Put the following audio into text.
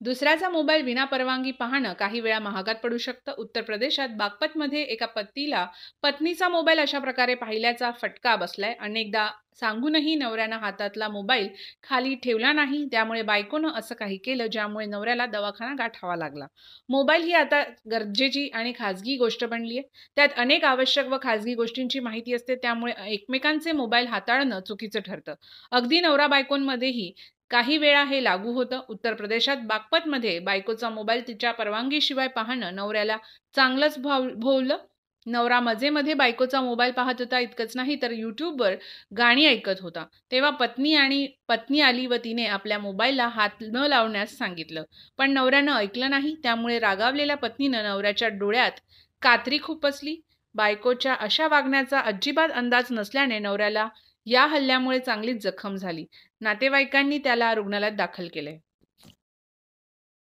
दुसऱ्याचा मोबाईल विनापरवानगी पाहणं काही वेळा महागात पडू शकतं. उत्तर प्रदेशात बागपतमध्ये एका पतीला पत्नीचा मोबाईल अशा प्रकारे पाहिल्याचा फटका बसलाय. अनेकदा सांगूनही नवऱ्यानं हातातला मोबाईल खाली ठेवला नाही. त्यामुळे बायकोनं असं काही केलं ज्यामुळे नवऱ्याला दवाखाना गाठावा लागला. मोबाईल ही आता गरजेची आणि खाजगी गोष्ट बनली आहे. त्यात अनेक आवश्यक व खाजगी गोष्टींची माहिती असते. त्यामुळे एकमेकांचे मोबाईल हाताळणं चुकीचं ठरतं. अगदी नवरा बायकोंमध्येही काही वेळा हे लागू होतं. उत्तर प्रदेशात बागपतमध्ये बायकोचा मोबाईल तिच्या परवानगीशिवाय पाहणं नवऱ्याला चांगलंच भोवलं. नवरा मजेमध्ये बायकोचा मोबाईल पाहत होता. इतकंच नाही तर YouTubeवर गाणी ऐकत होता. तेव्हा पत्नी आली व तिने आपल्या मोबाईलला हात न लावण्यास सांगितलं. पण नवऱ्यानं ऐकलं नाही. त्यामुळे रागावलेल्या पत्नीनं नवऱ्याच्या डोळ्यात कात्री खुपसली. बायकोच्या अशा वागण्याचा अजिबात अंदाज नसल्याने नवऱ्याला या हल्ल्यामुळे चांगलीच जखम झाली. नातेवाईकांनी त्याला रुग्णालयात दाखल केले.